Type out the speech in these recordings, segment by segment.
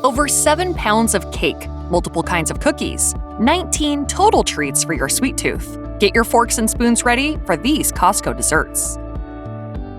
Over 7 pounds of cake, multiple kinds of cookies, 19 total treats for your sweet tooth. Get your forks and spoons ready for these Costco desserts.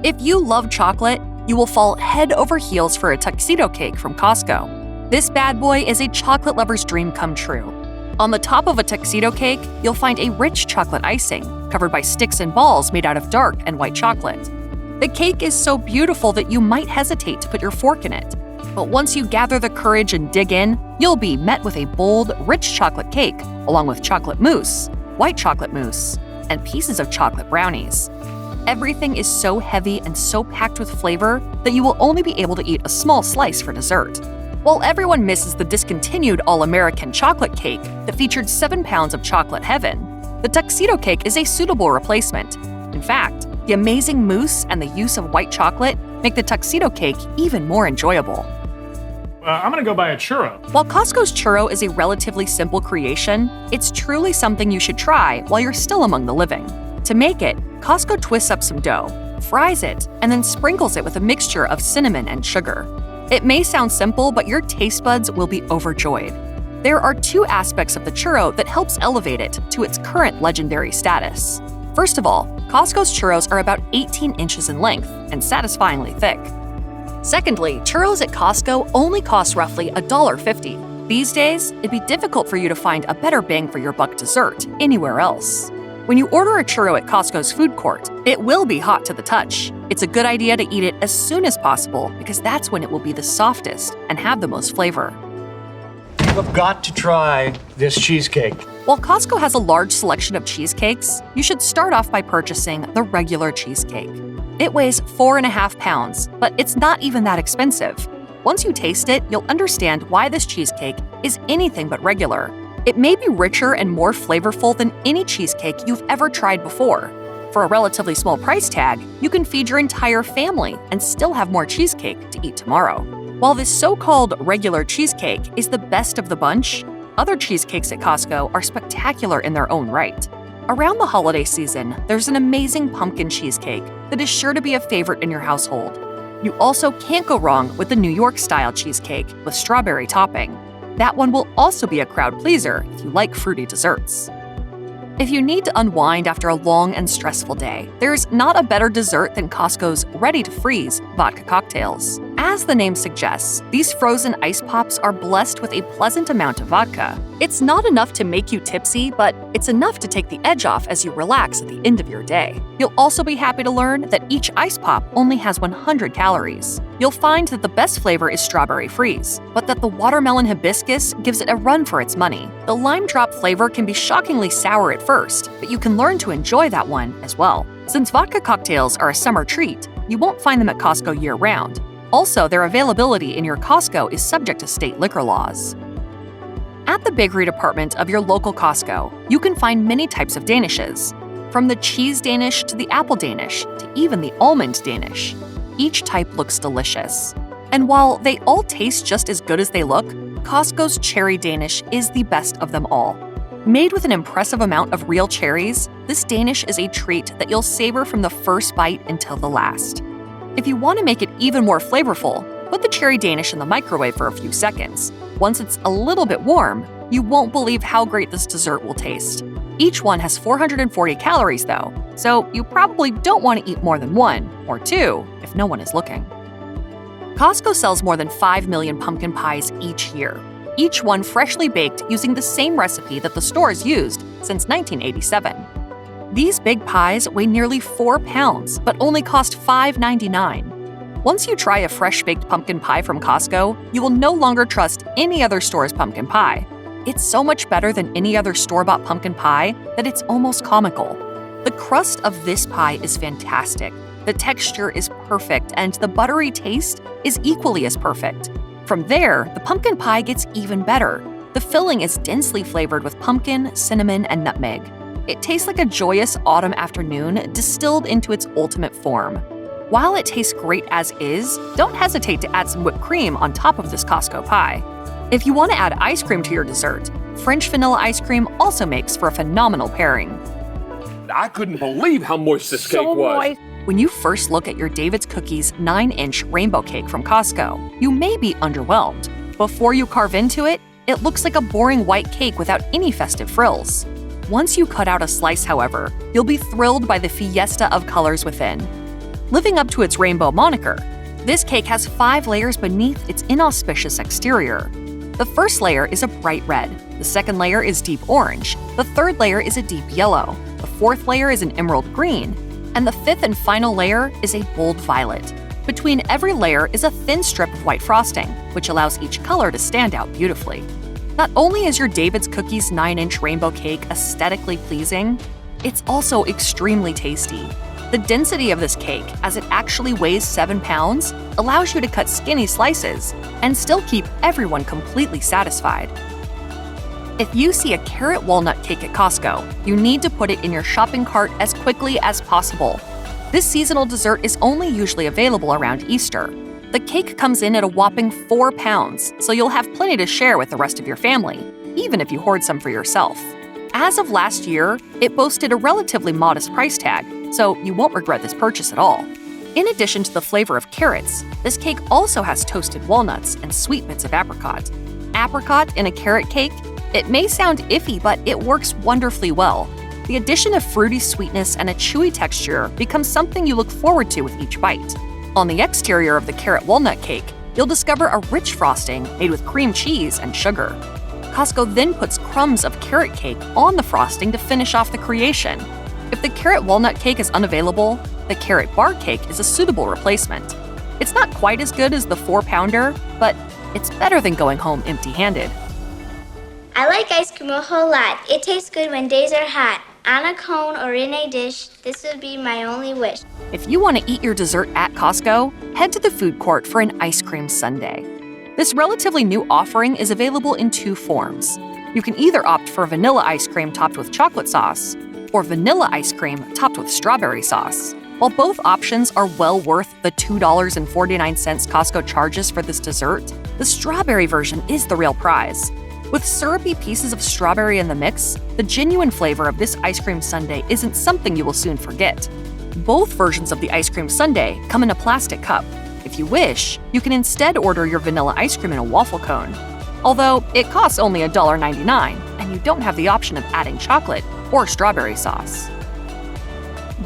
If you love chocolate, you will fall head over heels for a Tuxedo Cake from Costco. This bad boy is a chocolate lover's dream come true. On the top of a Tuxedo Cake, you'll find a rich chocolate icing, covered by sticks and balls made out of dark and white chocolate. The cake is so beautiful that you might hesitate to put your fork in it. But once you gather the courage and dig in, you'll be met with a bold, rich chocolate cake, along with chocolate mousse, white chocolate mousse, and pieces of chocolate brownies. Everything is so heavy and so packed with flavor that you will only be able to eat a small slice for dessert. While everyone misses the discontinued All-American chocolate cake that featured 7 pounds of chocolate heaven, the Tuxedo Cake is a suitable replacement. In fact, the amazing mousse and the use of white chocolate make the Tuxedo Cake even more enjoyable. I'm gonna go buy a churro. While Costco's churro is a relatively simple creation, it's truly something you should try while you're still among the living. To make it, Costco twists up some dough, fries it, and then sprinkles it with a mixture of cinnamon and sugar. It may sound simple, but your taste buds will be overjoyed. There are 2 aspects of the churro that helps elevate it to its current legendary status. First of all, Costco's churros are about 18 inches in length and satisfyingly thick. Secondly, churros at Costco only cost roughly $1.50. These days, it'd be difficult for you to find a better bang for your buck dessert anywhere else. When you order a churro at Costco's food court, it will be hot to the touch. It's a good idea to eat it as soon as possible because that's when it will be the softest and have the most flavor. You've got to try this cheesecake. While Costco has a large selection of cheesecakes, you should start off by purchasing the regular cheesecake. It weighs 4.5 pounds, but it's not even that expensive. Once you taste it, you'll understand why this cheesecake is anything but regular. It may be richer and more flavorful than any cheesecake you've ever tried before. For a relatively small price tag, you can feed your entire family and still have more cheesecake to eat tomorrow. While this so-called regular cheesecake is the best of the bunch, other cheesecakes at Costco are spectacular in their own right. Around the holiday season, there's an amazing pumpkin cheesecake that is sure to be a favorite in your household. You also can't go wrong with the New York-style cheesecake with strawberry topping. That one will also be a crowd pleaser if you like fruity desserts. If you need to unwind after a long and stressful day, there's not a better dessert than Costco's ready-to-freeze vodka cocktails. As the name suggests, these frozen ice pops are blessed with a pleasant amount of vodka. It's not enough to make you tipsy, but it's enough to take the edge off as you relax at the end of your day. You'll also be happy to learn that each ice pop only has 100 calories. You'll find that the best flavor is strawberry freeze, but that the watermelon hibiscus gives it a run for its money. The lime drop flavor can be shockingly sour at first, but you can learn to enjoy that one as well. Since vodka cocktails are a summer treat, you won't find them at Costco year-round. Also, their availability in your Costco is subject to state liquor laws. At the bakery department of your local Costco, you can find many types of danishes, from the cheese danish to the apple danish to even the almond danish. Each type looks delicious. And while they all taste just as good as they look, Costco's cherry danish is the best of them all. Made with an impressive amount of real cherries, this danish is a treat that you'll savor from the first bite until the last. If you want to make it even more flavorful, put the cherry danish in the microwave for a few seconds. Once it's a little bit warm, you won't believe how great this dessert will taste. Each one has 440 calories though, so you probably don't want to eat more than 1 or 2 if no one is looking. Costco sells more than 5 million pumpkin pies each year, each one freshly baked using the same recipe that the stores used since 1987. These big pies weigh nearly 4 pounds, but only cost $5.99. Once you try a fresh-baked pumpkin pie from Costco, you will no longer trust any other store's pumpkin pie. It's so much better than any other store-bought pumpkin pie that it's almost comical. The crust of this pie is fantastic. The texture is perfect, and the buttery taste is equally as perfect. From there, the pumpkin pie gets even better. The filling is densely flavored with pumpkin, cinnamon, and nutmeg. It tastes like a joyous autumn afternoon distilled into its ultimate form. While it tastes great as is, don't hesitate to add some whipped cream on top of this Costco pie. If you want to add ice cream to your dessert, French vanilla ice cream also makes for a phenomenal pairing. I couldn't believe how moist this cake was. When you first look at your David's Cookies 9-inch rainbow cake from Costco, you may be underwhelmed. Before you carve into it, it looks like a boring white cake without any festive frills. Once you cut out a slice, however, you'll be thrilled by the fiesta of colors within. Living up to its rainbow moniker, this cake has 5 layers beneath its inauspicious exterior. The first layer is a bright red, the second layer is deep orange, the third layer is a deep yellow, the fourth layer is an emerald green, and the fifth and final layer is a bold violet. Between every layer is a thin strip of white frosting, which allows each color to stand out beautifully. Not only is your David's Cookies 9-inch rainbow cake aesthetically pleasing, it's also extremely tasty. The density of this cake, as it actually weighs 7 pounds, allows you to cut skinny slices and still keep everyone completely satisfied. If you see a carrot walnut cake at Costco, you need to put it in your shopping cart as quickly as possible. This seasonal dessert is only usually available around Easter. The cake comes in at a whopping 4 pounds, so you'll have plenty to share with the rest of your family, even if you hoard some for yourself. As of last year, it boasted a relatively modest price tag, so you won't regret this purchase at all. In addition to the flavor of carrots, this cake also has toasted walnuts and sweet bits of apricot. Apricot in a carrot cake? It may sound iffy, but it works wonderfully well. The addition of fruity sweetness and a chewy texture becomes something you look forward to with each bite. On the exterior of the carrot walnut cake, you'll discover a rich frosting made with cream cheese and sugar. Costco then puts crumbs of carrot cake on the frosting to finish off the creation. If the carrot walnut cake is unavailable, the carrot bar cake is a suitable replacement. It's not quite as good as the 4-pounder, but it's better than going home empty-handed. I like ice cream a whole lot. It tastes good when days are hot. On a cone or in a dish, this would be my only wish. If you want to eat your dessert at Costco, head to the food court for an ice cream sundae. This relatively new offering is available in 2 forms. You can either opt for vanilla ice cream topped with chocolate sauce, or vanilla ice cream topped with strawberry sauce. While both options are well worth the $2.49 Costco charges for this dessert, the strawberry version is the real prize. With syrupy pieces of strawberry in the mix, the genuine flavor of this ice cream sundae isn't something you will soon forget. Both versions of the ice cream sundae come in a plastic cup. If you wish, you can instead order your vanilla ice cream in a waffle cone. Although it costs only $1.99, and you don't have the option of adding chocolate or strawberry sauce.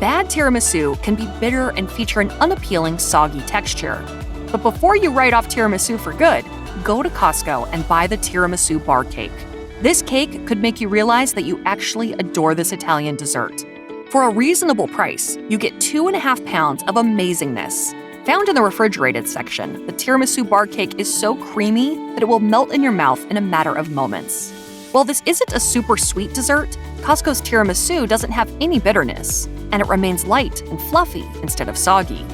Bad tiramisu can be bitter and feature an unappealing, soggy texture. But before you write off tiramisu for good, go to Costco and buy the tiramisu bar cake. This cake could make you realize that you actually adore this Italian dessert. For a reasonable price, you get 2.5 pounds of amazingness. Found in the refrigerated section, the tiramisu bar cake is so creamy that it will melt in your mouth in a matter of moments. While this isn't a super sweet dessert, Costco's tiramisu doesn't have any bitterness, and it remains light and fluffy instead of soggy.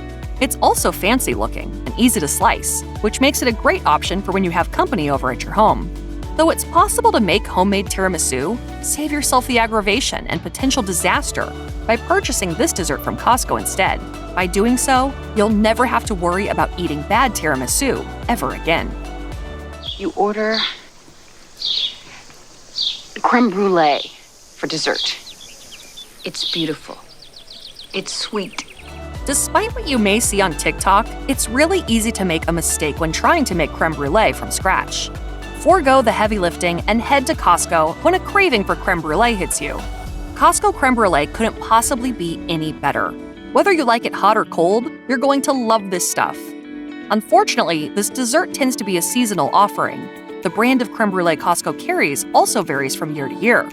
It's also fancy looking and easy to slice, which makes it a great option for when you have company over at your home. Though it's possible to make homemade tiramisu, save yourself the aggravation and potential disaster by purchasing this dessert from Costco instead. By doing so, you'll never have to worry about eating bad tiramisu ever again. You order crème brûlée for dessert. It's beautiful. It's sweet. Despite what you may see on TikTok, it's really easy to make a mistake when trying to make crème brûlée from scratch. Forgo the heavy lifting and head to Costco when a craving for crème brûlée hits you. Costco crème brûlée couldn't possibly be any better. Whether you like it hot or cold, you're going to love this stuff. Unfortunately, this dessert tends to be a seasonal offering. The brand of crème brûlée Costco carries also varies from year to year.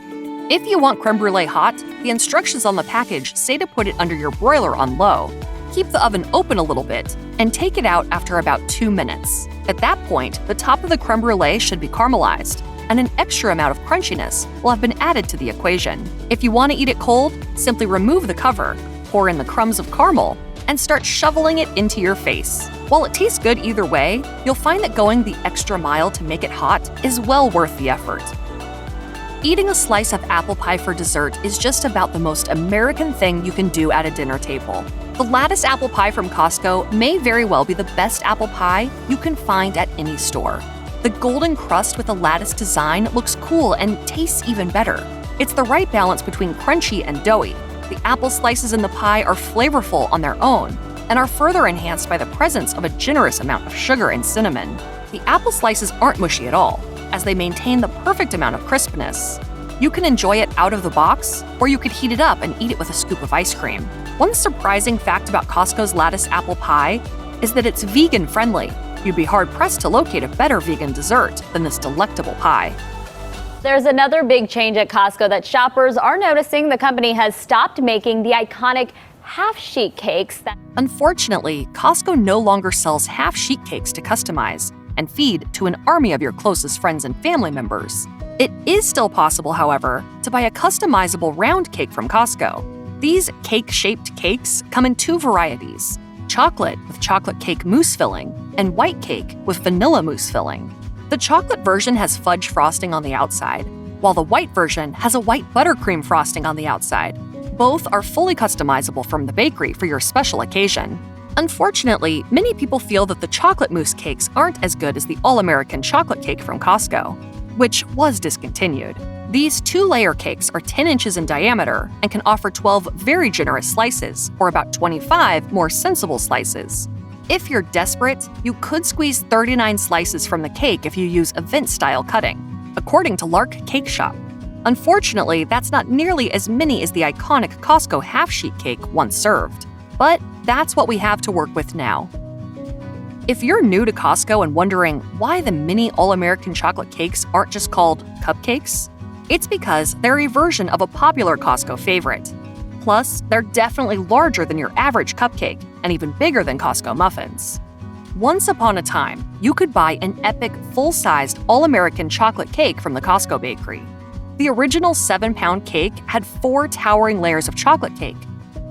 If you want crème brûlée hot, the instructions on the package say to put it under your broiler on low. Keep the oven open a little bit, and take it out after about 2 minutes. At that point, the top of the crème brûlée should be caramelized, and an extra amount of crunchiness will have been added to the equation. If you want to eat it cold, simply remove the cover, pour in the crumbs of caramel, and start shoveling it into your face. While it tastes good either way, you'll find that going the extra mile to make it hot is well worth the effort. Eating a slice of apple pie for dessert is just about the most American thing you can do at a dinner table. The Lattice apple pie from Costco may very well be the best apple pie you can find at any store. The golden crust with a lattice design looks cool and tastes even better. It's the right balance between crunchy and doughy. The apple slices in the pie are flavorful on their own and are further enhanced by the presence of a generous amount of sugar and cinnamon. The apple slices aren't mushy at all, as they maintain the perfect amount of crispness. You can enjoy it out of the box, or you could heat it up and eat it with a scoop of ice cream. One surprising fact about Costco's Lattice apple pie is that it's vegan-friendly. You'd be hard-pressed to locate a better vegan dessert than this delectable pie. There's another big change at Costco that shoppers are noticing. The company has stopped making the iconic half-sheet cakes. Unfortunately, Costco no longer sells half-sheet cakes to customize and feed to an army of your closest friends and family members. It is still possible, however, to buy a customizable round cake from Costco. These cake-shaped cakes come in two varieties: chocolate with chocolate cake mousse filling and white cake with vanilla mousse filling. The chocolate version has fudge frosting on the outside, while the white version has a white buttercream frosting on the outside. Both are fully customizable from the bakery for your special occasion. Unfortunately, many people feel that the chocolate mousse cakes aren't as good as the all-American chocolate cake from Costco, which was discontinued. These two-layer cakes are 10 inches in diameter and can offer 12 very generous slices, or about 25 more sensible slices. If you're desperate, you could squeeze 39 slices from the cake if you use event-style cutting, according to Lark Cake Shop. Unfortunately, that's not nearly as many as the iconic Costco half-sheet cake once served. But that's what we have to work with now. If you're new to Costco and wondering why the mini all-American chocolate cakes aren't just called cupcakes, it's because they're a version of a popular Costco favorite. Plus, they're definitely larger than your average cupcake and even bigger than Costco muffins. Once upon a time, you could buy an epic, full-sized all-American chocolate cake from the Costco bakery. The original 7-pound cake had 4 towering layers of chocolate cake,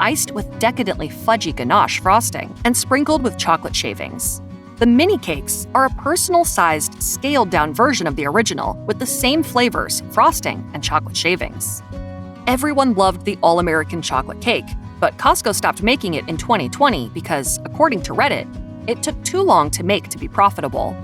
iced with decadently fudgy ganache frosting and sprinkled with chocolate shavings. The mini cakes are a personal-sized, scaled-down version of the original with the same flavors, frosting, and chocolate shavings. Everyone loved the all-American chocolate cake, but Costco stopped making it in 2020 because, according to Reddit, it took too long to make to be profitable.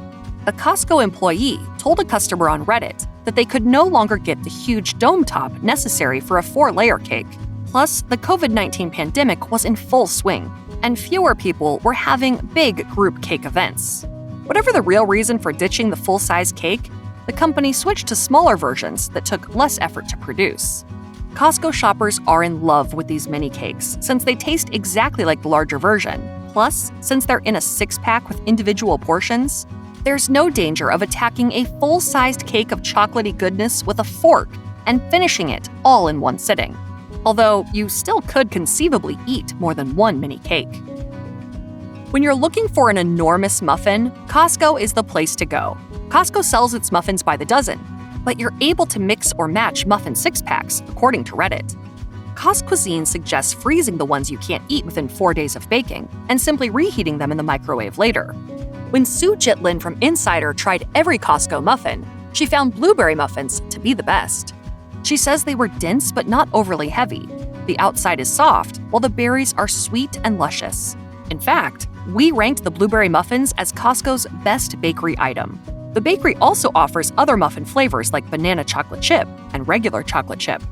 A Costco employee told a customer on Reddit that they could no longer get the huge dome top necessary for a 4-layer cake. Plus, the COVID-19 pandemic was in full swing, and fewer people were having big group cake events. Whatever the real reason for ditching the full-size cake, the company switched to smaller versions that took less effort to produce. Costco shoppers are in love with these mini cakes since they taste exactly like the larger version. Plus, since they're in a 6-pack with individual portions, there's no danger of attacking a full-sized cake of chocolatey goodness with a fork and finishing it all in one sitting. Although you still could conceivably eat more than one mini cake. When you're looking for an enormous muffin, Costco is the place to go. Costco sells its muffins by the dozen, but you're able to mix or match muffin 6-packs, according to Reddit. Costco Cuisine suggests freezing the ones you can't eat within 4 days of baking and simply reheating them in the microwave later. When Sue Jitlin from Insider tried every Costco muffin, she found blueberry muffins to be the best. She says they were dense but not overly heavy. The outside is soft, while the berries are sweet and luscious. In fact, we ranked the blueberry muffins as Costco's best bakery item. The bakery also offers other muffin flavors like banana chocolate chip and regular chocolate chip.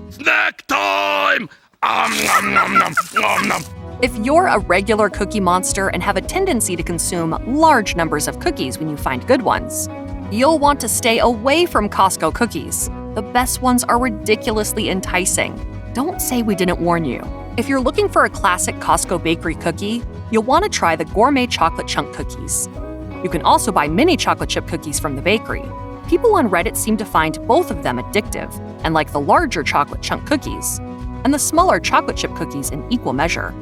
Snack time! Nom, nom, nom, nom, nom. If you're a regular cookie monster and have a tendency to consume large numbers of cookies when you find good ones, you'll want to stay away from Costco cookies. The best ones are ridiculously enticing. Don't say we didn't warn you. If you're looking for a classic Costco bakery cookie, you'll want to try the gourmet chocolate chunk cookies. You can also buy mini chocolate chip cookies from the bakery. People on Reddit seem to find both of them addictive and like the larger chocolate chunk cookies and the smaller chocolate chip cookies in equal measure.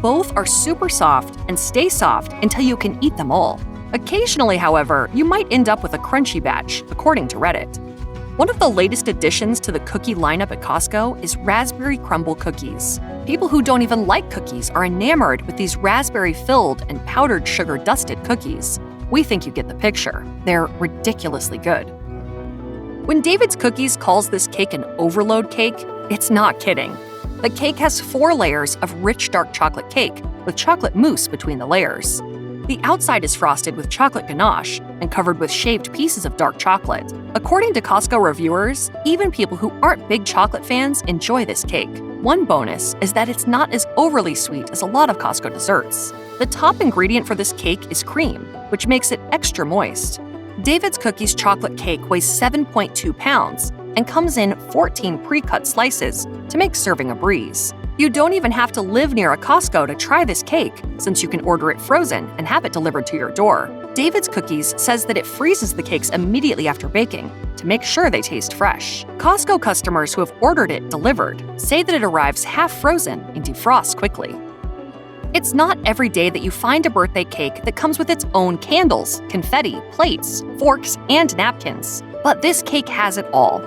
Both are super soft and stay soft until you can eat them all. Occasionally, however, you might end up with a crunchy batch, according to Reddit. One of the latest additions to the cookie lineup at Costco is raspberry crumble cookies. People who don't even like cookies are enamored with these raspberry-filled and powdered sugar-dusted cookies. We think you get the picture. They're ridiculously good. When David's Cookies calls this cake an overload cake, it's not kidding. The cake has 4 layers of rich dark chocolate cake with chocolate mousse between the layers. The outside is frosted with chocolate ganache and covered with shaved pieces of dark chocolate. According to Costco reviewers, even people who aren't big chocolate fans enjoy this cake. One bonus is that it's not as overly sweet as a lot of Costco desserts. The top ingredient for this cake is cream, which makes it extra moist. David's Cookies chocolate cake weighs 7.2 pounds and comes in 14 pre-cut slices to make serving a breeze. You don't even have to live near a Costco to try this cake, since you can order it frozen and have it delivered to your door. David's Cookies says that it freezes the cakes immediately after baking to make sure they taste fresh. Costco customers who have ordered it delivered say that it arrives half frozen and defrosts quickly. It's not every day that you find a birthday cake that comes with its own candles, confetti, plates, forks, and napkins. But this cake has it all.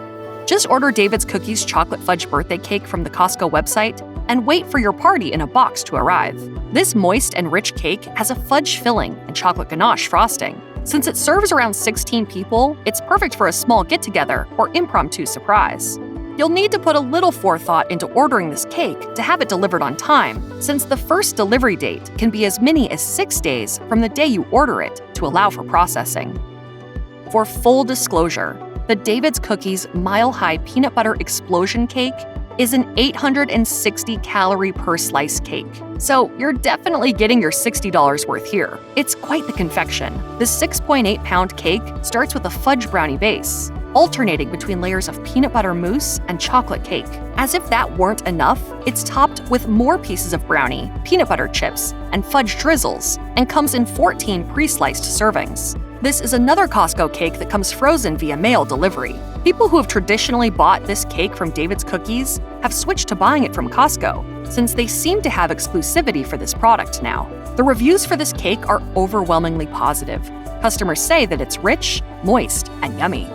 Just order David's Cookies chocolate fudge birthday cake from the Costco website and wait for your party in a box to arrive. This moist and rich cake has a fudge filling and chocolate ganache frosting. Since it serves around 16 people, it's perfect for a small get-together or impromptu surprise. You'll need to put a little forethought into ordering this cake to have it delivered on time, since the first delivery date can be as many as 6 days from the day you order it to allow for processing. For full disclosure, the David's Cookies Mile High Peanut Butter Explosion Cake is an 860 calorie per slice cake. So you're definitely getting your $60 worth here. It's quite the confection. The 6.8 pound cake starts with a fudge brownie base, alternating between layers of peanut butter mousse and chocolate cake. As if that weren't enough, it's topped with more pieces of brownie, peanut butter chips, and fudge drizzles, and comes in 14 pre-sliced servings. This is another Costco cake that comes frozen via mail delivery. People who have traditionally bought this cake from David's Cookies have switched to buying it from Costco, since they seem to have exclusivity for this product now. The reviews for this cake are overwhelmingly positive. Customers say that it's rich, moist, and yummy.